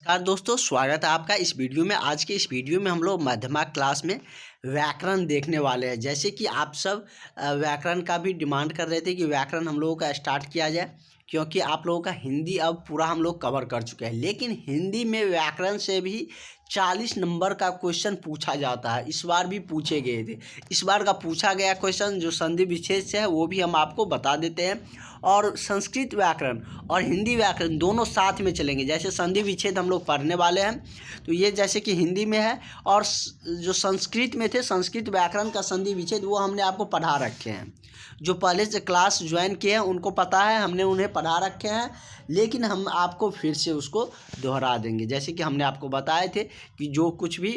नमस्कार दोस्तों, स्वागत है आपका इस वीडियो में। आज के इस वीडियो में हम लोग मध्यमा क्लास में व्याकरण देखने वाले हैं। जैसे कि आप सब व्याकरण का भी डिमांड कर रहे थे कि व्याकरण हम लोगों का स्टार्ट किया जाए, क्योंकि आप लोगों का हिंदी अब पूरा हम लोग कवर कर चुके हैं। लेकिन हिंदी में व्याकरण से भी 40 नंबर का क्वेश्चन पूछा जाता है। इस बार भी पूछे गए थे। इस बार का पूछा गया क्वेश्चन जो संधि विच्छेद से है वो भी हम आपको बता देते हैं। और संस्कृत व्याकरण और हिंदी व्याकरण दोनों साथ में चलेंगे। जैसे संधि विच्छेद हम लोग पढ़ने वाले हैं, तो ये जैसे कि हिंदी में है, और जो संस्कृत में थे संस्कृत व्याकरण का संधि विच्छेद वो हमने आपको पढ़ा रखे हैं। जो पहले से क्लास ज्वाइन किए हैं उनको पता है, हमने उन्हें पढ़ा रखे हैं। लेकिन हम आपको फिर से उसको दोहरा देंगे। जैसे कि हमने आपको बताए थे कि जो कुछ भी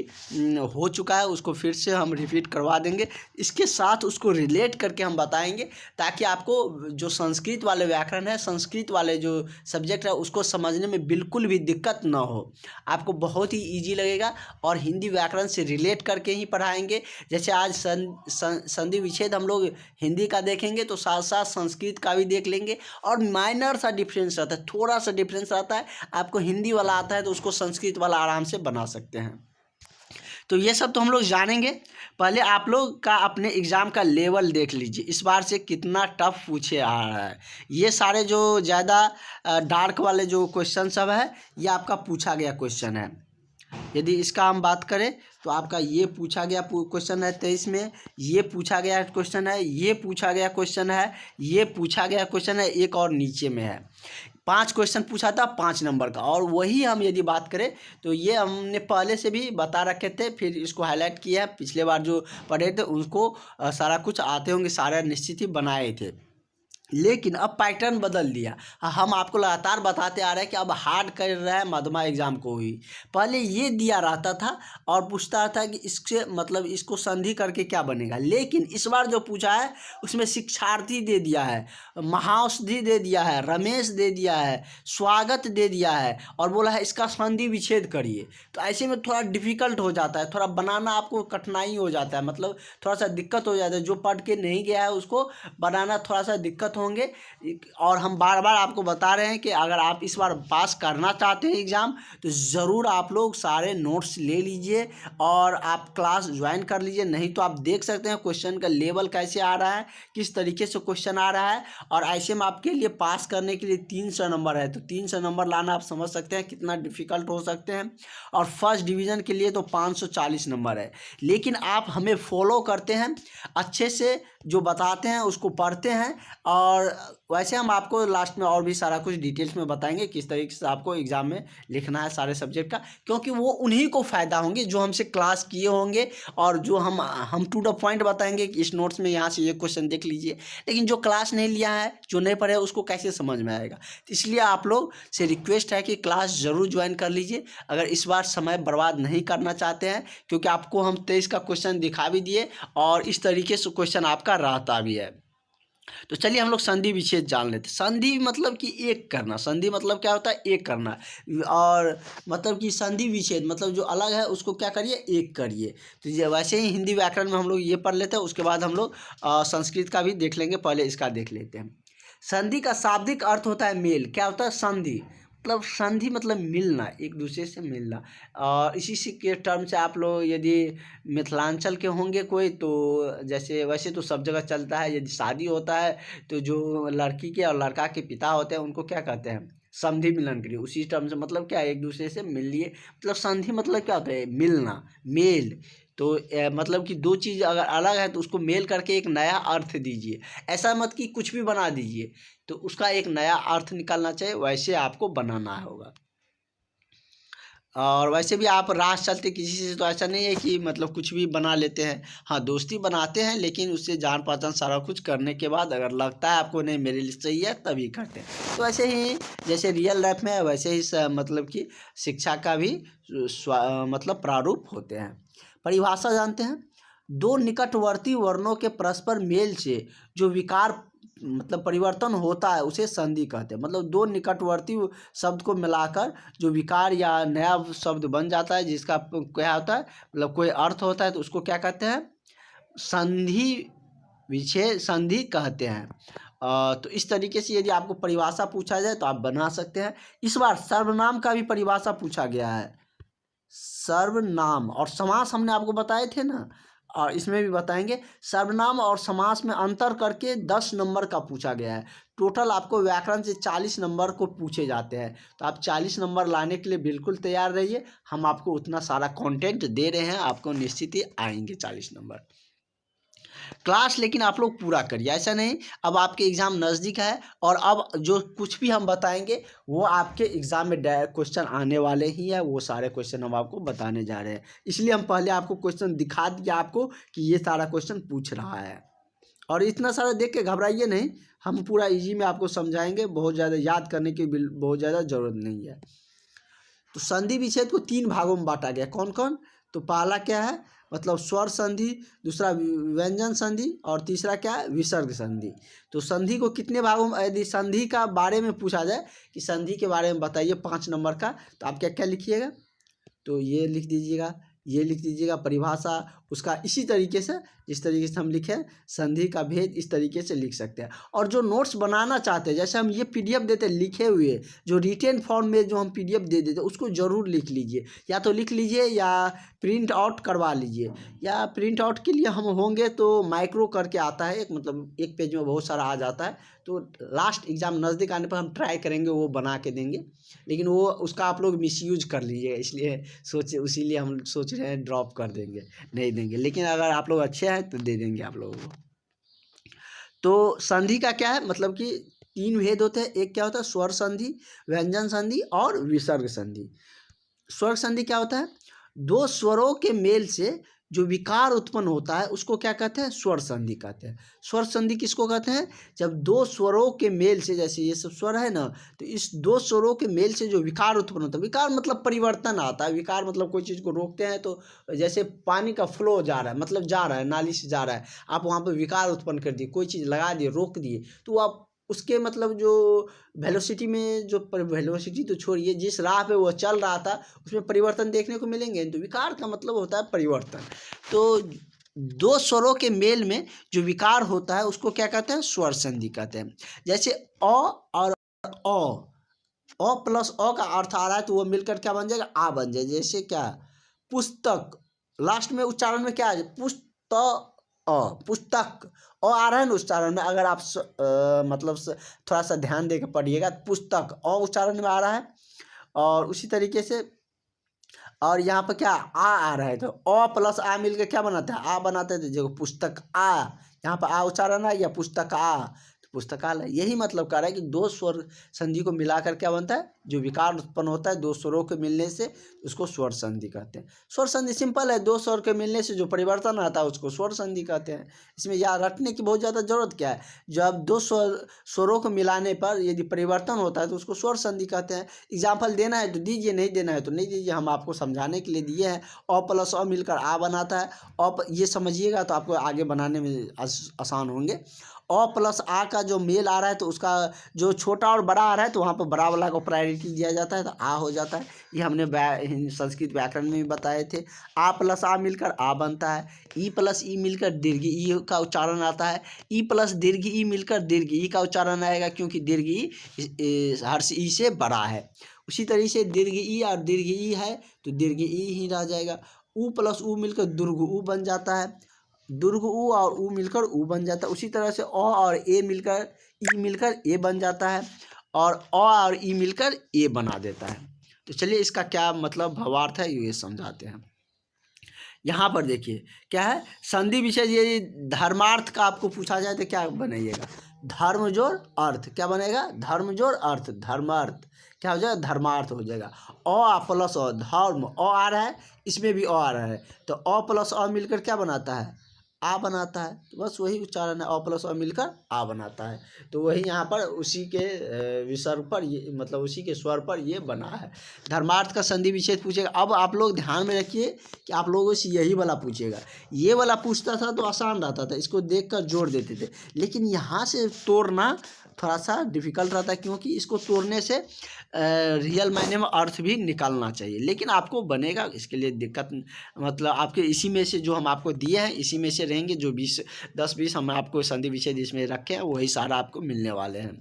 हो चुका है उसको फिर से हम रिपीट करवा देंगे। इसके साथ उसको रिलेट करके हम बताएंगे, ताकि आपको जो संस्कृत वाले व्याकरण है, संस्कृत वाले जो सब्जेक्ट है, उसको समझने में बिल्कुल भी दिक्कत ना हो। आपको बहुत ही ईजी लगेगा। और हिंदी व्याकरण से रिलेट करके ही पढ़ाएंगे। जैसे आज संधि विच्छेद हम लोग हिंदी का देखेंगे, तो साथ साथ संस्कृत का भी देख लेंगे। और माइनर सा डिफरेंस रहता है, थोड़ा सा डिफरेंस रहता है। आपको हिंदी वाला आता है तो उसको संस्कृत वाला आराम से बना सकते हैं। तो ये सब तो हम लोग जानेंगे। पहले आप लोग का अपने एग्ज़ाम का लेवल देख लीजिए, इस बार से कितना टफ पूछे आ रहा है। ये सारे जो ज़्यादा डार्क वाले जो क्वेश्चन सब है, ये आपका पूछा गया क्वेश्चन है। यदि इसका हम बात करें तो आपका ये पूछा गया क्वेश्चन है 23 में, ये पूछा गया क्वेश्चन है, ये पूछा गया क्वेश्चन है, ये पूछा गया क्वेश्चन है, एक और नीचे में है। 5 क्वेश्चन पूछा था 5 नंबर का। और वही हम यदि बात करें तो ये हमने पहले से भी बता रखे थे, फिर इसको हाईलाइट किया है। पिछले बार जो पढ़े थे उनको सारा कुछ आते होंगे, सारे निश्चित ही बनाए थे। लेकिन अब पैटर्न बदल दिया। हम आपको लगातार बताते आ रहे हैं कि अब हार्ड कर रहा है मध्यमा एग्जाम को ही। पहले ये दिया रहता था और पूछता था कि इससे मतलब इसको संधि करके क्या बनेगा। लेकिन इस बार जो पूछा है उसमें शिक्षार्थी दे दिया है, महाऔषधि दे दिया है, रमेश दे दिया है, स्वागत दे दिया है, और बोला है इसका संधि विच्छेद करिए। तो ऐसे में थोड़ा डिफ़िकल्ट हो जाता है, थोड़ा बनाना आपको कठिनाई हो जाता है, मतलब थोड़ा सा दिक्कत हो जाता है। जो पढ़ के नहीं गया है उसको बनाना थोड़ा सा दिक्कत होंगे। और हम बार बार आपको बता रहे हैं कि अगर आप इस बार पास करना चाहते हैं एग्ज़ाम, तो ज़रूर आप लोग सारे नोट्स ले लीजिए और आप क्लास ज्वाइन कर लीजिए। नहीं तो आप देख सकते हैं क्वेश्चन का लेवल कैसे आ रहा है, किस तरीके से क्वेश्चन आ रहा है। और ऐसे में आपके लिए पास करने के लिए 300 नंबर है, तो 300 नंबर लाना आप समझ सकते हैं कितना डिफ़िकल्ट हो सकते हैं। और फर्स्ट डिवीज़न के लिए तो 540 नंबर है। लेकिन आप हमें फॉलो करते हैं, अच्छे से जो बताते हैं उसको पढ़ते हैं। और वैसे हम आपको लास्ट में और भी सारा कुछ डिटेल्स में बताएंगे किस तरीके से आपको एग्ज़ाम में लिखना है सारे सब्जेक्ट का, क्योंकि वो उन्हीं को फ़ायदा होंगे जो हमसे क्लास किए होंगे। और जो हम टू द पॉइंट बताएंगे कि इस नोट्स में यहाँ से ये क्वेश्चन देख लीजिए। लेकिन जो क्लास नहीं लिया है, जो नहीं पढ़े, उसको कैसे समझ में आएगा। तो इसलिए आप लोग से रिक्वेस्ट है कि क्लास ज़रूर ज्वाइन कर लीजिए, अगर इस बार समय बर्बाद नहीं करना चाहते हैं। क्योंकि आपको हम 23 का क्वेश्चन दिखा भी दिए और इस तरीके से क्वेश्चन आपका रहता भी है। तो चलिए हम लोग संधि विच्छेद जान लेते हैं। संधि मतलब कि एक करना। संधि मतलब क्या होता है? एक करना। और मतलब कि संधि विच्छेद मतलब जो अलग है उसको क्या करिए, एक करिए। तो ये वैसे ही हिंदी व्याकरण में हम लोग ये पढ़ लेते हैं, उसके बाद हम लोग संस्कृत का भी देख लेंगे। पहले इसका देख लेते हैं। संधि का शाब्दिक अर्थ होता है मेल। क्या होता है? संधि मतलब संधि मतलब मिलना, एक दूसरे से मिलना। और इसी से के टर्म से आप लोग यदि मिथिलांचल के होंगे कोई, तो जैसे वैसे तो सब जगह चलता है, यदि शादी होता है तो जो लड़की के और लड़का के पिता होते हैं उनको क्या कहते हैं? संधि मिलन करिए। उसी टर्म से मतलब क्या है, एक दूसरे से मिल लिए। मतलब संधि मतलब क्या होता है? मिलना, मेल। तो मतलब कि दो चीज़ अगर अलग है तो उसको मेल करके एक नया अर्थ दीजिए। ऐसा मत कि कुछ भी बना दीजिए, तो उसका एक नया अर्थ निकालना चाहिए, वैसे आपको बनाना होगा। और वैसे भी आप राह चलते किसी से, तो ऐसा नहीं है कि मतलब कुछ भी बना लेते हैं। हाँ, दोस्ती बनाते हैं, लेकिन उससे जान पहचान सारा कुछ करने के बाद अगर लगता है आपको नहीं मेरे लिए सही है, तभी करते हैं। तो ऐसे ही जैसे रियल लाइफ में है, वैसे ही मतलब कि शिक्षा का भी मतलब प्रारूप होते हैं। परिभाषा जानते हैं? दो निकटवर्ती वर्णों के परस्पर मेल से जो विकार मतलब परिवर्तन होता है उसे संधि कहते हैं। मतलब दो निकटवर्ती शब्द को मिलाकर जो विकार या नया शब्द बन जाता है, जिसका क्या होता है, मतलब कोई अर्थ होता है, तो उसको क्या कहते हैं? संधि विच्छेद, संधि कहते हैं। तो इस तरीके से यदि आपको परिभाषा पूछा जाए तो आप बना सकते हैं। इस बार सर्वनाम का भी परिभाषा पूछा गया है। सर्वनाम और समास हमने आपको बताए थे ना, और इसमें भी बताएंगे। सर्वनाम और समास में अंतर करके 10 नंबर का पूछा गया है। टोटल आपको व्याकरण से 40 नंबर को पूछे जाते हैं, तो आप 40 नंबर लाने के लिए बिल्कुल तैयार रहिए। हम आपको उतना सारा कंटेंट दे रहे हैं, आपको निश्चित ही आएंगे 40 नंबर क्लास। लेकिन आप लोग पूरा करिए, ऐसा नहीं अब आपके एग्ज़ाम नज़दीक है और अब जो कुछ भी हम बताएंगे वो आपके एग्ज़ाम में क्वेश्चन आने वाले ही है। वो सारे क्वेश्चन हम आपको बताने जा रहे हैं, इसलिए हम पहले आपको क्वेश्चन दिखा दिया आपको कि ये सारा क्वेश्चन पूछ रहा है। और इतना सारा देख के घबराइए नहीं, हम पूरा इजी में आपको समझाएंगे। बहुत ज़्यादा याद करने की बहुत ज़्यादा ज़रूरत नहीं है। तो संधि विच्छेद को 3 भागों में बांटा गया। कौन कौन? तो पहला क्या है, मतलब स्वर संधि, दूसरा व्यंजन संधि, और तीसरा क्या है, विसर्ग संधि। तो संधि को कितने भागों में, यदि संधि का बारे में पूछा जाए कि संधि के बारे में बताइए 5 नंबर का, तो आप क्या क्या लिखिएगा? तो ये लिख दीजिएगा, ये लिख दीजिएगा परिभाषा उसका, इसी तरीके से जिस तरीके से हम लिखे संधि का भेद, इस तरीके से लिख सकते हैं। और जो नोट्स बनाना चाहते हैं, जैसे हम ये पीडीएफ देते हैं लिखे हुए, जो रिटेन फॉर्म में जो हम पीडीएफ दे देते हैं, उसको ज़रूर लिख लीजिए। या तो लिख लीजिए या प्रिंट आउट करवा लीजिए। या प्रिंट आउट के लिए हम होंगे तो माइक्रो करके आता है एक, मतलब एक पेज में बहुत सारा आ जाता है। तो लास्ट एग्ज़ाम नज़दीक आने पर हम ट्राई करेंगे वो बना के देंगे, लेकिन वो उसका आप लोग मिसयूज कर लीजिएगा, इसलिए इसीलिए हम सोच रहे हैं ड्रॉप कर देंगे, नहीं देंगे। लेकिन अगर आप लोग अच्छे हैं तो दे देंगे आप लोगों को। तो संधि का क्या है, मतलब कि 3 भेद होते हैं। एक क्या होता है, स्वर संधि, व्यंजन संधि और विसर्ग संधि। स्वर संधि क्या होता है, 2 स्वरों के मेल से जो विकार उत्पन्न होता है उसको क्या कहते हैं, स्वर संधि कहते हैं। स्वर संधि किसको कहते हैं, जब 2 स्वरों के मेल से, जैसे ये सब स्वर है ना, तो इस 2 स्वरों के मेल से जो विकार उत्पन्न होता है, विकार मतलब परिवर्तन आता है। विकार मतलब कोई चीज़ को रोकते हैं, तो जैसे पानी का फ्लो जा रहा है, मतलब जा रहा है, नाली से जा रहा है, आप वहाँ पर विकार उत्पन्न कर दिए, कोई चीज़ लगा दिए, रोक दिए, तो आप उसके मतलब जो वेलोसिटी में, जो वेलोसिटी तो छोड़िए, जिस राह पे वो चल रहा था उसमें परिवर्तन देखने को मिलेंगे। तो विकार का मतलब होता है परिवर्तन। तो 2 स्वरों के मेल में जो विकार होता है उसको क्या कहते हैं, स्वर संधि कहते हैं। जैसे अ और अ प्लस अ का अर्थ आ रहा है तो वो मिलकर क्या बन जाएगा, आ बन जाएगा। जैसे क्या, पुस्तक, लास्ट में उच्चारण में क्या है, पुस्तक, अ आ रहा है ना उच्चारण में। अगर आप मतलब थोड़ा सा ध्यान देकर पढ़िएगा, पुस्तक अ उच्चारण में आ रहा है। और उसी तरीके से, और यहाँ पर क्या आ रहा है, तो अ प्लस आ मिलकर क्या बनाता है, आ बनाते हैं। तो जो पुस्तक आ, यहाँ पर आ उच्चारण है, या पुस्तक आ, तो पुस्तकालय। यही मतलब कर रहा है कि 2 स्वर संधि को मिलाकर क्या बनता है, जो विकार उत्पन्न होता है 2 स्वरों के मिलने से, उसको स्वर संधि कहते हैं। स्वर संधि सिंपल है, 2 स्वर के मिलने से जो परिवर्तन आता है उसको स्वर संधि कहते हैं। इसमें याद रखने की बहुत ज़्यादा जरूरत क्या है, जब 2 स्वरों को मिलाने पर यदि परिवर्तन होता है तो उसको स्वर संधि कहते हैं। एग्जाम्पल देना है तो दीजिए, नहीं देना है तो नहीं दीजिए, हम आपको समझाने के लिए दिए हैं। अ प्लस अ मिलकर आ बनाता है। ये समझिएगा तो आपको आगे बनाने में आसान होंगे। अ प्लस आ का जो मेल आ रहा है तो उसका जो छोटा और बड़ा आ रहा है तो वहाँ पर बड़ा वाला को प्रायोरिटी दिया जाता है, तो आ हो जाता है। ये हमने संस्कृत व्याकरण में भी बताए थे। आ प्लस आ मिलकर आ बनता है। ई प्लस ई मिलकर दीर्घ ई का उच्चारण आता है। ई प्लस दीर्घ ई मिलकर दीर्घ ई का उच्चारण आएगा, क्योंकि दीर्घ ई हर्ष ई से बड़ा है। उसी तरीके से दीर्घ ई और दीर्घ ई है तो दीर्घ ई ही रह जाएगा। ऊ प्लस ऊ मिलकर दुर्घ ऊ बन जाता है। दुर्घ ऊ और ऊ मिलकर ऊ बन जाता है। उसी तरह से अ और ए मिलकर ई मिलकर ए बन जाता है, और अ और ई मिलकर ए बना देता है। तो चलिए इसका क्या मतलब भावार्थ है ये समझाते हैं। यहाँ पर देखिए क्या है, संधि विशेष, ये धर्मार्थ का आपको पूछा जाए तो क्या बनाइएगा, धर्म जोड़ अर्थ। क्या बनेगा, धर्म जोड़ अर्थ, धर्मार्थ क्या हो जाएगा, धर्मार्थ हो जाएगा। अ प्लस अ, धर्म अ आ रहा है, इसमें भी अ आ रहा है, तो अ प्लस अ मिलकर क्या बनाता है, आ बनाता है। तो बस वही उच्चारण है, अ प्लस अ मिलकर आ बनाता है। तो वही यहाँ पर उसी के विसर्ग पर ये, मतलब उसी के स्वर पर ये बना है। धर्मार्थ का संधि विच्छेद पूछेगा। अब आप लोग ध्यान में रखिए कि आप लोगों से यही वाला पूछेगा। ये वाला पूछता था तो आसान रहता था, इसको देखकर जोड़ देते थे, लेकिन यहाँ से तोड़ना थोड़ा सा डिफ़िकल्ट रहता है, क्योंकि इसको तोड़ने से रियल मायने में अर्थ भी निकलना चाहिए, लेकिन आपको बनेगा। इसके लिए दिक्कत मतलब आपके इसी में से जो हम आपको दिए हैं इसी में से रहेंगे, जो 10-20 हम आपको संधि विच्छेद इसमें रखे हैं वही सारा आपको मिलने वाले हैं।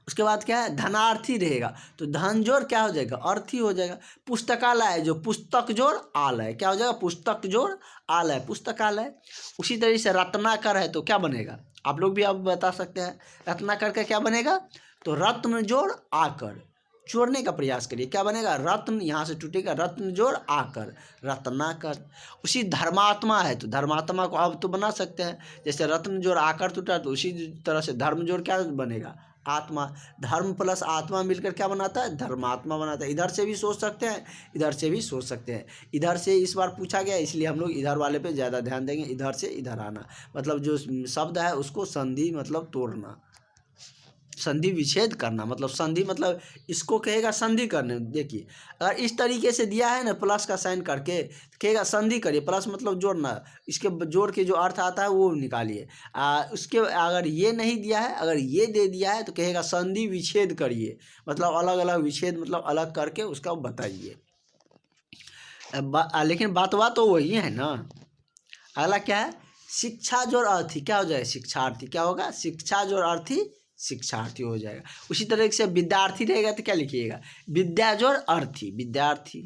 उसके बाद क्या है, धनार्थी रहेगा तो धन जोड़ क्या हो जाएगा, अर्थी हो जाएगा। पुस्तकालय जो पुस्तक जोड़ आलय क्या हो जाएगा, पुस्तक जोड़ आलय पुस्तकालय। उसी तरीके से रत्नाकर है तो क्या बनेगा, आप लोग भी अब बता सकते हैं रत्नाकर का क्या बनेगा, तो रत्न जोड़ आकर, जोड़ने का प्रयास करिए, क्या बनेगा, रत्न यहाँ से टूटेगा, रत्न जोड़ आकर रत्नाकर। उसी धर्मात्मा है तो धर्मात्मा को अब तो बना सकते हैं, जैसे रत्न जोड़ आकर टूटा तो उसी तरह से धर्म जोड़ क्या बनेगा, आत्मा। धर्म प्लस आत्मा मिलकर क्या बनाता है, धर्मात्मा बनाता है। इधर से भी सोच सकते हैं, इधर से भी सोच सकते हैं। इधर से इस बार पूछा गया इसलिए हम लोग इधर वाले पे ज़्यादा ध्यान देंगे। इधर से इधर आना मतलब जो शब्द है उसको संधि मतलब तोड़ना, संधि विच्छेद करना, मतलब संधि मतलब इसको कहेगा संधि करने। देखिए अगर इस तरीके से दिया है ना प्लस का साइन करके, कहेगा संधि करिए, प्लस मतलब जोड़ना, इसके जोड़ के जो अर्थ आता है वो निकालिए। उसके अगर ये नहीं दिया है, अगर ये दे दिया है तो कहेगा संधि विच्छेद करिए, मतलब अलग अलग विच्छेद मतलब अलग करके उसका बताइए। लेकिन बात तो वही है ना। अगला क्या है, शिक्षा जोड़ अर्थी क्या हो जाएगा, शिक्षार्थी क्या होगा, शिक्षा जोड़ अर्थी शिक्षार्थी हो जाएगा। उसी तरह से विद्यार्थी रहेगा तो क्या लिखिएगा, विद्या जोड़ अर्थी विद्यार्थी।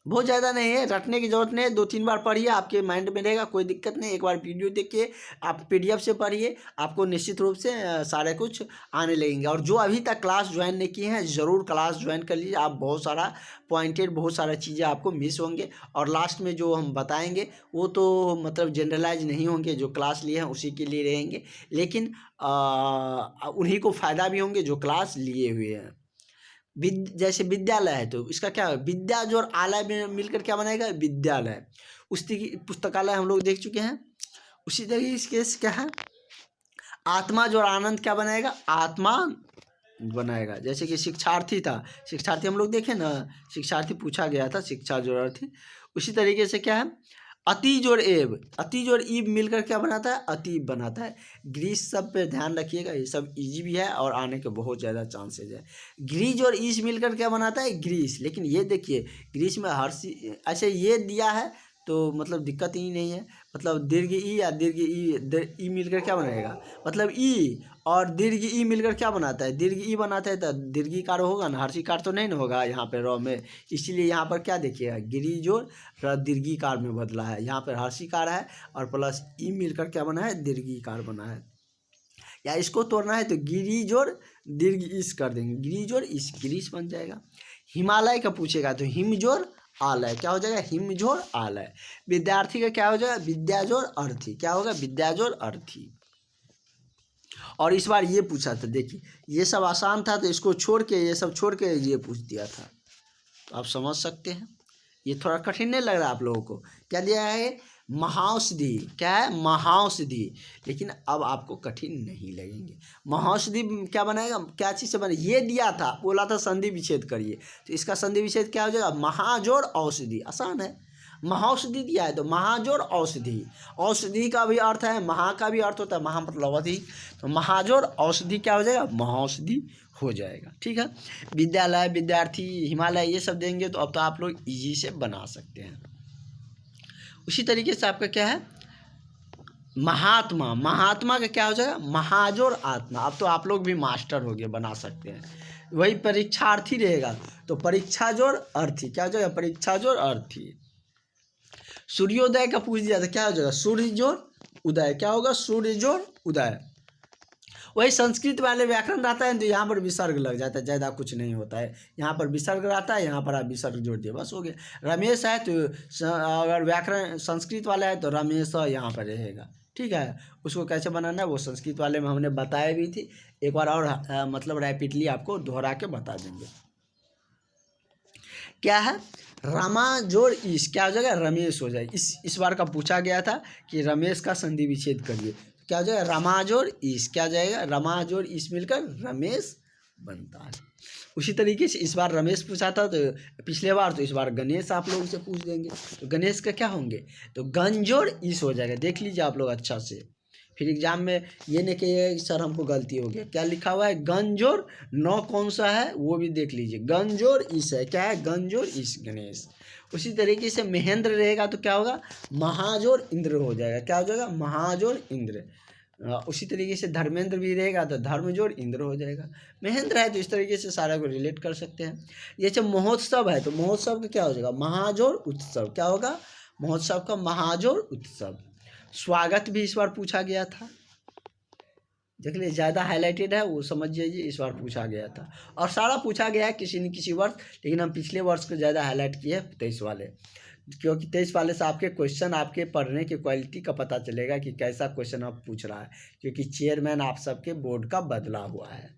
बहुत ज़्यादा नहीं है, रटने की जरूरत नहीं है, 2-3 बार पढ़िए आपके माइंड में रहेगा, कोई दिक्कत नहीं। एक बार वीडियो देखिए, आप PDF से पढ़िए, आपको निश्चित रूप से सारे कुछ आने लगेंगे। और जो अभी तक क्लास ज्वाइन नहीं किए हैं ज़रूर क्लास ज्वाइन कर लीजिए, आप बहुत सारा पॉइंटेड बहुत सारा चीज़ें आपको मिस होंगे। और लास्ट में जो हम बताएंगे वो तो मतलब जनरलाइज नहीं होंगे, जो क्लास लिए हैं उसी के लिए रहेंगे, लेकिन उन्हीं को फ़ायदा भी होंगे जो क्लास लिए हुए हैं। जैसे विद्यालय है तो इसका क्या है, विद्या जोड़ आलय में मिलकर क्या बनाएगा, विद्यालय। उसकी पुस्तकालय हम लोग देख चुके हैं। उसी तरीके से क्या है, आत्मा जोड़ आनंद क्या बनाएगा, आत्मा बनाएगा। जैसे कि शिक्षार्थी था, शिक्षार्थी हम लोग देखें ना, शिक्षार्थी पूछा गया था, शिक्षा जोड़ अर्थी। उसी तरीके से क्या है, अति जोड़ एव, अति जोड़ ईब मिलकर क्या बनाता है, अतीब बनाता है। ग्रीस सब पे ध्यान रखिएगा, ये सब इजी भी है और आने के बहुत ज़्यादा चांसेज है। ग्रीज और ईस मिलकर क्या बनाता है, ग्रीस। लेकिन ये देखिए ग्रीस में ऐसे ये दिया है तो मतलब दिक्कत ही नहीं है, मतलब दीर्घ ई या दीर्घ ई मिलकर क्या बनाएगा, मतलब ई और दीर्घ ई मिलकर क्या बनाता है, दीर्घ ई बनाता है तो दीर्घिकार होगा ना, हर्षिकार तो नहीं ना होगा यहाँ पे रॉ में। इसीलिए यहाँ पर क्या देखिएगा, गिरी जोड़ दीर्घिकार में बदला है, यहाँ पर हर्षिकार है और प्लस ई मिलकर क्या बना है, दीर्घिकार बना है। या इसको तोड़ना है तो गिरी जोड़ दीर्घ इस कर देंगे, गिरी जोड़ इस, गिरीश बन जाएगा। हिमालय का पूछेगा तो हिम जोड़ आलय क्या हो जाएगा, हिम जोड़ आलय। विद्यार्थी का क्या हो जाएगा, विद्या जोड़ अर्थी क्या होगा, विद्या जोड़ अर्थी। और इस बार ये पूछा था, देखिए ये सब आसान था तो इसको छोड़ के ये सब छोड़ के ये पूछ दिया था, तो आप समझ सकते हैं। ये थोड़ा कठिन नहीं लग रहा आप लोगों को, क्या दिया है, महाऔषधि क्या है, महाऔषधि। लेकिन अब आपको कठिन नहीं लगेंगे। महाऔषधि क्या बनाएगा, क्या चीज़ से बने, ये दिया था, बोला था संधि विच्छेद करिए, तो इसका संधि विच्छेद क्या हो जाएगा, महाजोड़ औषधि। आसान है, महाऔषधि दिया है तो महाजोड़ औषधि। औषधि का भी अर्थ है, महा का भी अर्थ होता है, महा मतलब अधिक, तो महाजोड़ औषधि क्या हो जाएगा, महाऔषधि हो जाएगा। ठीक है, विद्यालय, विद्यार्थी, हिमालय ये सब देंगे तो अब तो आप लोग इजी से बना सकते हैं। उसी तरीके से आपका क्या है, महात्मा, महात्मा का क्या हो जाएगा, महाजोड़ आत्मा। अब तो आप लोग भी मास्टर हो गए, बना सकते हैं। वही परीक्षार्थी रहेगा तो परीक्षा जोड़ अर्थी क्या हो जाएगा, परीक्षा जोड़ अर्थी। सूर्योदय का पूछ दिया था, क्या हो जाएगा, सूर्य जोड़ उदय क्या होगा, सूर्य जोड़ उदय। वही संस्कृत वाले व्याकरण रहता है तो यहाँ पर विसर्ग लग जाता है, ज़्यादा कुछ नहीं होता है। यहाँ पर विसर्ग रहता है, यहाँ पर आप विसर्ग जोड़ दिए, बस हो गया। रमेश है तो अगर व्याकरण संस्कृत वाला है तो रमेश यहाँ पर रहेगा। ठीक है, उसको कैसे बनाना है वो संस्कृत वाले में हमने बताया भी थी, एक बार और मतलब रैपिडली आपको दोहरा के बता देंगे। क्या है, रमा जोड़ ईश क्या हो जाएगा, रमेश हो जाएगा। इस बार का पूछा गया था कि रमेश का संधि विच्छेद करिए, क्या हो जाएगा, रमा जोड़ ईश क्या हो जाएगा, रमा जोड़ ईश मिलकर रमेश बनता है। उसी तरीके से इस बार रमेश पूछा था, तो पिछले बार, तो इस बार गणेश आप लोगों से पूछ देंगे। तो गणेश का क्या होंगे, तो गंजोर इस हो जाएगा। देख लीजिए आप लोग अच्छा से, फिर एग्जाम में ये नहीं कहिए सर हमको गलती हो गया। क्या लिखा हुआ है, गंजोर नौ कौन सा है वो भी देख लीजिए। गंजोर इस है, क्या है, गंजोर इस गणेश। उसी तरीके से महेंद्र रहेगा तो क्या होगा, महाजोर इंद्र हो जाएगा। क्या हो जाएगा, महाजोर इंद्र। उसी तरीके से धर्मेंद्र भी रहेगा तो धर्मजोड़ इंद्र हो जाएगा। महेंद्र है तो इस तरीके से सारा को रिलेट कर सकते हैं। जैसे महोत्सव है तो महोत्सव का क्या हो जाएगा, महाजोड़ उत्सव। क्या होगा, महोत्सव का महाजोड़ उत्सव। स्वागत भी इस बार पूछा गया था, देख लीजिए ज़्यादा हाईलाइटेड है वो समझ जाइए, इस बार पूछा गया था। और सारा पूछा गया है किसी न किसी वर्ष, लेकिन हम पिछले वर्ष को ज़्यादा हाईलाइट किए 23 वाले, क्योंकि 23 वाले से आपके क्वेश्चन, आपके पढ़ने की क्वालिटी का पता चलेगा कि कैसा क्वेश्चन आप पूछ रहा है, क्योंकि चेयरमैन आप सबके बोर्ड का बदला हुआ है।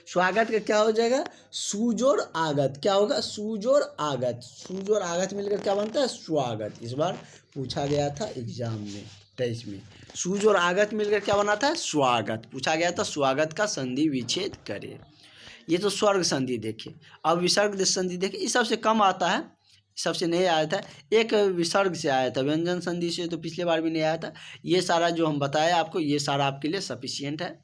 स्वागत का क्या हो जाएगा, सुजोर आगत। क्या होगा, सुजोर आगत। सुजोर आगत मिलकर क्या बनता है, स्वागत। इस बार पूछा गया था एग्जाम में 23 में। सूज और आगत मिलकर क्या बनाता है, स्वागत। पूछा गया था स्वागत का संधि विच्छेद करे। ये तो स्वर्ग संधि देखे। अब विसर्ग संधि देखे, इस सबसे कम आता है, सबसे नहीं आया था। एक विसर्ग से आया था, व्यंजन संधि से तो पिछले बार भी नहीं आया था। ये सारा जो हम बताए आपको, ये सारा आपके लिए सफिशियंट है।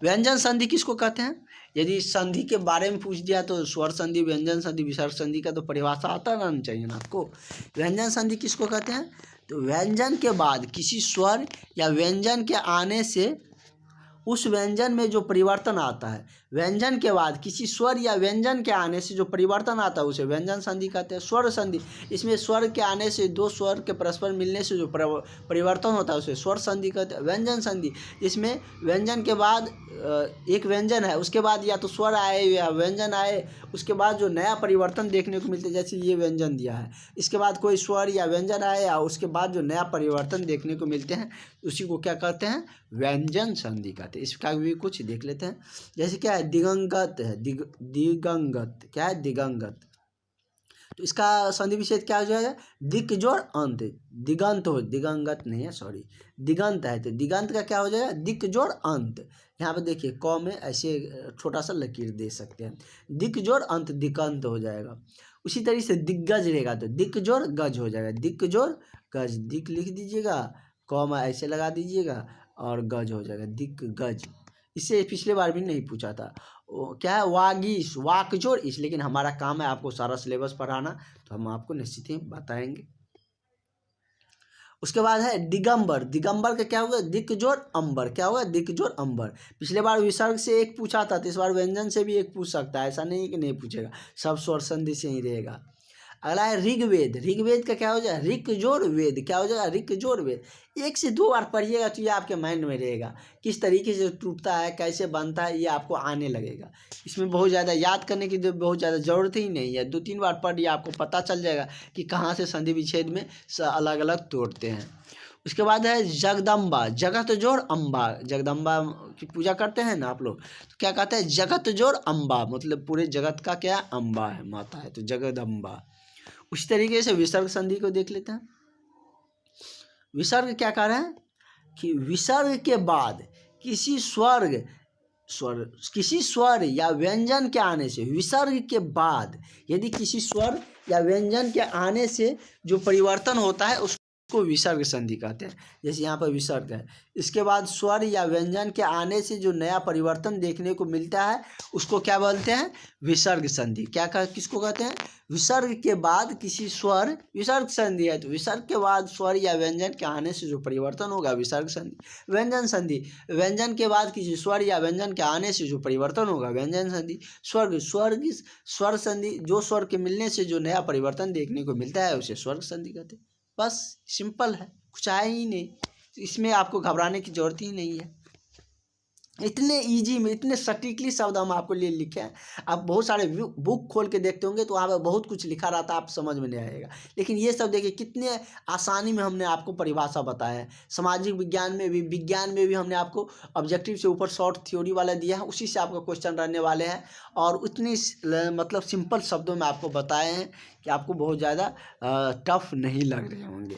व्यंजन संधि किसको कहते हैं, यदि संधि के बारे में पूछ दिया तो स्वर संधि, व्यंजन संधि, विसर्ग संधि का तो परिभाषा आता रहना चाहिए ना आपको। व्यंजन संधि किसको कहते हैं, तो व्यंजन के बाद किसी स्वर या व्यंजन के आने से उस व्यंजन में जो परिवर्तन आता है, व्यंजन के बाद किसी स्वर या व्यंजन के आने से जो परिवर्तन आता है उसे व्यंजन संधि कहते हैं। स्वर संधि, इसमें स्वर के आने से दो स्वर के परस्पर मिलने से जो परिवर्तन होता है उसे स्वर संधि कहते हैं। व्यंजन संधि, इसमें व्यंजन के बाद एक व्यंजन है, उसके बाद या तो स्वर आए या व्यंजन आए, उसके बाद जो नया परिवर्तन देखने को मिलता है, जैसे ये व्यंजन दिया है, इसके बाद कोई स्वर या व्यंजन आए या उसके बाद जो नया परिवर्तन देखने को मिलते हैं उसी को क्या कहते हैं, व्यंजन संधि कहते हैं। इसका भी कुछ देख लेते हैं। जैसे क्या है, दिगंगत है, दिगंगत। क्या है, दिगंगत। तो इसका संधि विच्छेद क्या हो जाएगा, दिक जोड़ अंत। दिगंत हो, दिगंगत नहीं है, सॉरी, दिगंत है तो दिगंत का क्या हो जाएगा, दिक जोड़ अंत। यहाँ पे देखिए क में ऐसे छोटा सा लकीर दे सकते हैं, दिक जोड़ अंत दिगंत हो जाएगा। उसी तरीके से दिग्गज रहेगा तो दिक जोड़ गज हो जाएगा, दिक जोड़ गज। दिक लिख दीजिएगा, क में ऐसे लगा दीजिएगा और गज हो जाएगा, दिक गज। इससे पिछले बार भी नहीं पूछा था। क्या है, वागीश, वाकजोड़ इस। लेकिन हमारा काम है आपको सारा सिलेबस पढ़ाना, तो हम आपको निश्चित ही बताएंगे। उसके बाद है दिगंबर। दिगंबर का क्या होगा, दिक जोड़ अंबर। क्या होगा, दिक जोड़ अंबर। पिछले बार विसर्ग से एक पूछा था, तो इस बार व्यंजन से भी एक पूछ सकता है, ऐसा नहीं कि नहीं पूछेगा, सब स्वर संधि से ही रहेगा। अगला है ऋग्वेद। ऋग्वेद का क्या हो जाएगा, ऋक जोड़ वेद। क्या हो जाएगा, ऋक जोड़ वेद। 1 से 2 बार पढ़िएगा तो ये आपके माइंड में रहेगा, किस तरीके से टूटता है, कैसे बनता है, ये आपको आने लगेगा। इसमें बहुत ज़्यादा याद करने की बहुत ज़्यादा ज़रूरत ही नहीं है, 2-3 बार पढ़िए, आपको पता चल जाएगा कि कहाँ से संधि विच्छेद में अलग अलग तोड़ते हैं। उसके बाद है जगदम्बा। जगत जोड़ अम्बा। जगदम्बा की पूजा करते हैं ना आप लोग, तो क्या कहते हैं, जगत जोड़ अम्बा, मतलब पूरे जगत का क्या अम्बा है, माता है, तो जगदम्बा। उसी तरीके से विसर्ग संधि को देख लेते हैं। विसर्ग क्या कह रहे हैं कि विसर्ग के बाद किसी स्वर या व्यंजन के आने से, विसर्ग के बाद यदि किसी स्वर या व्यंजन के आने से जो परिवर्तन होता है उसको विसर्ग संधि कहते हैं। जैसे यहाँ पर विसर्ग है, इसके बाद स्वर या व्यंजन के आने से जो नया परिवर्तन देखने को मिलता है उसको क्या बोलते हैं, विसर्ग संधि। किसको कहते हैं, विसर्ग के बाद किसी स्वर, विसर्ग संधि है तो विसर्ग के बाद स्वर या व्यंजन के आने से जो परिवर्तन होगा विसर्ग संधि। व्यंजन संधि, व्यंजन के बाद किसी स्वर या व्यंजन के आने से जो परिवर्तन होगा व्यंजन संधि। स्वर संधि, जो स्वर के मिलने से जो नया परिवर्तन देखने को मिलता है उसे स्वर्ग संधि कहते हैं। बस सिंपल है, कुछ आया ही नहीं, इसमें आपको घबराने की जरूरत ही नहीं है। इतने इजी में, इतने सटीकली शब्द हम आपको लिए लिखे हैं। आप बहुत सारे बुक खोल के देखते होंगे तो वहाँ पर बहुत कुछ लिखा रहता है, आप समझ में नहीं आएगा, लेकिन ये सब देखिए कितने आसानी में हमने आपको परिभाषा बताया है। सामाजिक विज्ञान में भी हमने आपको ऑब्जेक्टिव से ऊपर शॉर्ट थ्योरी वाला दिया है, उसी से आपका क्वेश्चन रहने वाले हैं, और उतनी मतलब सिंपल शब्दों में आपको बताए हैं कि आपको बहुत ज़्यादा टफ नहीं लग रहे होंगे।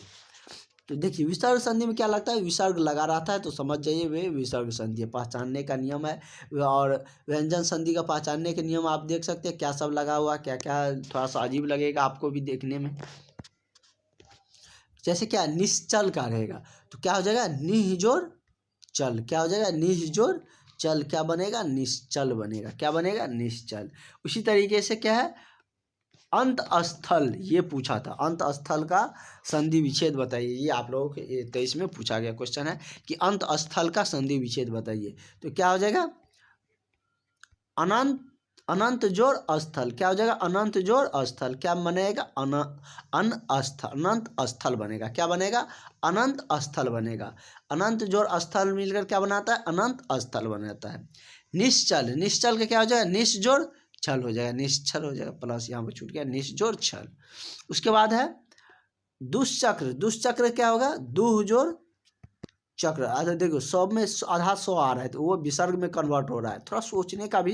तो देखिए विसर्ग संधि में क्या लगता है, विसर्ग लगा रहता है तो समझ जाइए वे विसर्ग संधि है, पहचानने का नियम है। और व्यंजन संधि का पहचानने के नियम आप देख सकते हैं क्या सब लगा हुआ, क्या क्या, थोड़ा सा अजीब लगेगा आपको भी देखने में। जैसे क्या निश्चल का रहेगा तो क्या हो जाएगा, निह जोड़ चल, क्या हो जाएगा, निह जोड़ चल, क्या बनेगा, निश्चल बनेगा, क्या बनेगा, निश्चल। उसी तरीके से क्या है, अंत स्थल, ये पूछा था, अंत स्थल का संधि विच्छेद बताइए, ये आप लोगों के 23 में पूछा गया क्वेश्चन है कि अंत स्थल का संधि विच्छेद बताइए। तो क्या हो जाएगा, अनंत, अनंत जोड़ स्थल, क्या हो जाएगा, अनंत जोड़ स्थल, क्या बनेगा, अनंत स्थल बनेगा, क्या बनेगा, अनंत स्थल बनेगा। अनंत जोड़ स्थल मिलकर क्या बनाता है, अनंत स्थल बनाता है। निश्चल, निश्चल का क्या हो जाएगा, निश जोड़ छल हो जाएगा, निश्चल हो जाएगा, प्लस यहाँ पर छूट गया, निश जोड़ छल। उसके बाद है दुष्चक्र, दुष्चक्र क्या होगा, दुह जोड़ चक्र। अच्छा देखो 100 में आधा 100 आ रहा है तो वो विसर्ग में कन्वर्ट हो रहा है, थोड़ा सोचने का भी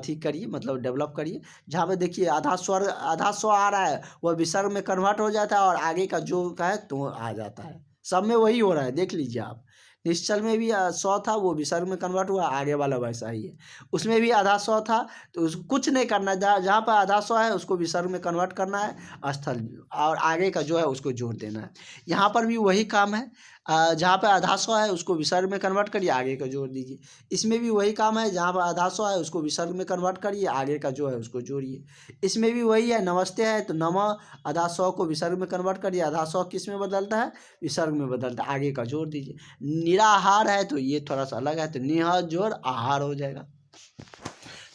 ठीक करिए, मतलब डेवलप करिए। जहाँ पे देखिए आधा 100 आ रहा है वो विसर्ग में कन्वर्ट हो जाता है और आगे का जो का है तो आ जाता है, सब में वही हो रहा है, देख लीजिए आप। निश्चल में भी 100 था वो विसर्ग में कन्वर्ट हुआ, आगे वाला वैसा ही है। उसमें भी आधा 100 था तो उसको कुछ नहीं करना है, जहाँ पर आधा 100 है उसको विसर्ग में कन्वर्ट करना है स्थल, और आगे का जो है उसको जोड़ देना है। यहाँ पर भी वही काम है, जहाँ पर आधा 100 है उसको विसर्ग में कन्वर्ट करिए, आगे का जोड़ दीजिए। इसमें भी वही काम है, जहाँ पर आधा 100 है उसको विसर्ग में कन्वर्ट करिए, आगे का जो है उसको जोड़िए। इसमें भी वही है, नमस्ते है तो नम आधा 100 को विसर्ग में कन्वर्ट करिए, आधा 100 किस में बदलता है, विसर्ग में बदलता है, आगे का जोड़ दीजिए। निराहार है तो ये थोड़ा सा अलग है, तो निह जोड़ आहार हो जाएगा।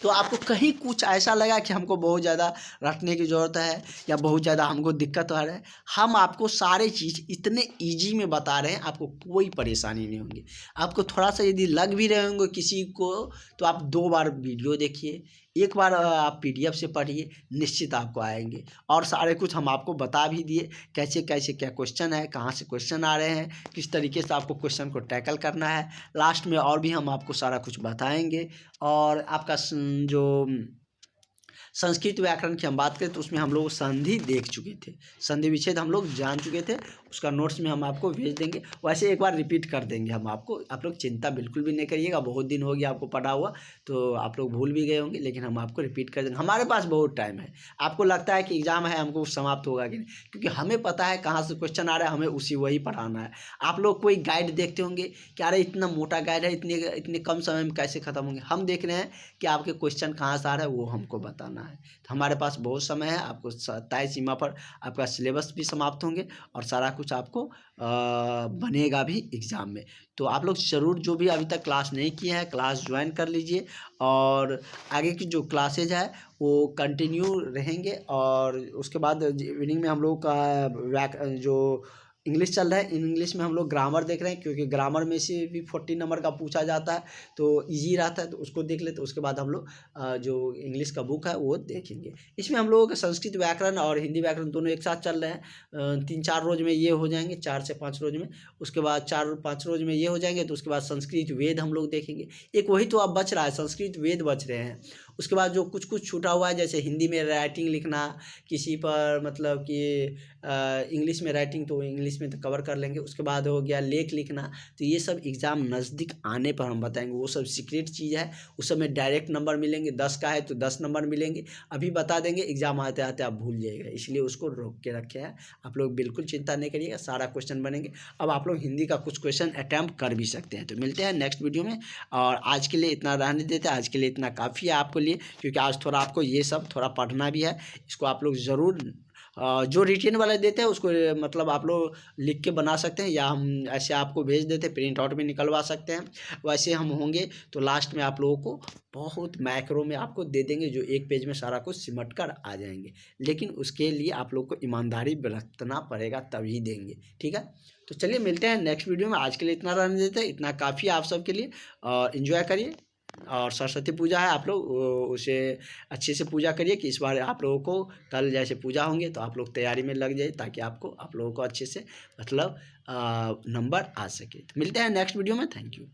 तो आपको कहीं कुछ ऐसा लगा कि हमको बहुत ज़्यादा रटने की ज़रूरत है या बहुत ज़्यादा हमको दिक्कत आ रहा है, हम आपको सारे चीज़ इतने इजी में बता रहे हैं, आपको कोई परेशानी नहीं होगी। आपको थोड़ा सा यदि लग भी रहे होंगे किसी को तो आप 2 बार वीडियो देखिए, एक बार आप PDF से पढ़िए, निश्चित आपको आएंगे। और सारे कुछ हम आपको बता भी दिए कैसे कैसे क्या क्वेश्चन है, कहाँ से क्वेश्चन आ रहे हैं, किस तरीके से आपको क्वेश्चन को टैकल करना है। लास्ट में और भी हम आपको सारा कुछ बताएंगे। और आपका जो संस्कृत व्याकरण की हम बात करें तो उसमें हम लोग संधि देख चुके थे, संधि विच्छेद हम लोग जान चुके थे, उसका नोट्स में हम आपको भेज देंगे। वैसे एक बार रिपीट कर देंगे हम आपको, आप लोग चिंता बिल्कुल भी नहीं करिएगा, बहुत दिन हो गया आपको पढ़ा हुआ तो आप लोग भूल भी गए होंगे, लेकिन हम आपको रिपीट कर देंगे। हमारे पास बहुत टाइम है, आपको लगता है कि एग्जाम है हमको समाप्त होगा कि नहीं, क्योंकि हमें पता है कहाँ से क्वेश्चन आ रहा है, हमें उसी वही पढ़ाना है। आप लोग कोई गाइड देखते होंगे कि अरे इतना मोटा गाइड है, इतने कम समय में कैसे खत्म होंगे, हम देख रहे हैं कि आपके क्वेश्चन कहाँ से आ रहा है वो हमको बताना है। तो हमारे पास बहुत समय है, आपको तय सीमा पर आपका सिलेबस भी समाप्त होंगे और सारा कुछ आपको बनेगा भी एग्ज़ाम में। तो आप लोग ज़रूर जो भी अभी तक क्लास नहीं किए हैं क्लास ज्वाइन कर लीजिए, और आगे की जो क्लासेज है वो कंटिन्यू रहेंगे। और उसके बाद इवनिंग में हम लोग का जो इंग्लिश चल रहा है, इंग्लिश में हम लोग ग्रामर देख रहे हैं, क्योंकि ग्रामर में से भी 40 नंबर का पूछा जाता है तो इजी रहता है, तो उसको देख लेते। उसके बाद हम लोग जो इंग्लिश का बुक है वो देखेंगे। इसमें हम लोगों का संस्कृत व्याकरण और हिंदी व्याकरण दोनों एक साथ चल रहे हैं। 3-4 रोज में ये हो जाएंगे, 4 से 5 रोज में। उसके बाद 4-5 रोज में ये हो जाएंगे, तो उसके बाद संस्कृत वेद हम लोग देखेंगे। एक वही तो अब बच रहा है, संस्कृत वेद बच रहे हैं। उसके बाद जो कुछ कुछ छूटा हुआ है, जैसे हिंदी में राइटिंग लिखना किसी पर, मतलब कि इंग्लिश में राइटिंग तो इंग्लिश में तो कवर कर लेंगे। उसके बाद हो गया लेख लिखना, तो ये सब एग्ज़ाम नज़दीक आने पर हम बताएंगे, वो सब सीक्रेट चीज़ है, उस सब में डायरेक्ट नंबर मिलेंगे। 10 का है तो 10 नंबर मिलेंगे, अभी बता देंगे, एग्ज़ाम आते आते आप भूल जाइएगा, इसलिए उसको रोक के रखे हैं। आप लोग बिल्कुल चिंता नहीं करिएगा, सारा क्वेश्चन बनेंगे। अब आप लोग हिंदी का कुछ क्वेश्चन अटैम्प्ट कर भी सकते हैं। तो मिलते हैं नेक्स्ट वीडियो में, और आज के लिए इतना रहने देते हैं, आज के लिए इतना काफ़ी है आपको लिए, क्योंकि आज थोड़ा आपको ये सब थोड़ा पढ़ना भी है। इसको आप लोग ज़रूर जो रिटेन वाला देते हैं उसको मतलब आप लोग लिख के बना सकते हैं, या हम ऐसे आपको भेज देते हैं, प्रिंट आउट भी निकलवा सकते हैं। वैसे हम होंगे तो लास्ट में आप लोगों को बहुत मैक्रो में आपको दे देंगे, जो एक पेज में सारा कुछ सिमट कर आ जाएंगे, लेकिन उसके लिए आप लोग को ईमानदारी बरतना पड़ेगा, तभी देंगे। ठीक है, तो चलिए मिलते हैं नेक्स्ट वीडियो में। आज के लिए इतना रहने देते हैं, इतना काफ़ी है आप सबके लिए, और इन्जॉय करिए। और सरस्वती पूजा है, आप लोग उसे अच्छे से पूजा करिए कि इस बार आप लोगों को कल जैसे पूजा होंगे तो आप लोग तैयारी में लग जाइए, ताकि आप लोगों को अच्छे से मतलब नंबर आ सके। तो मिलते हैं नेक्स्ट वीडियो में, थैंक यू।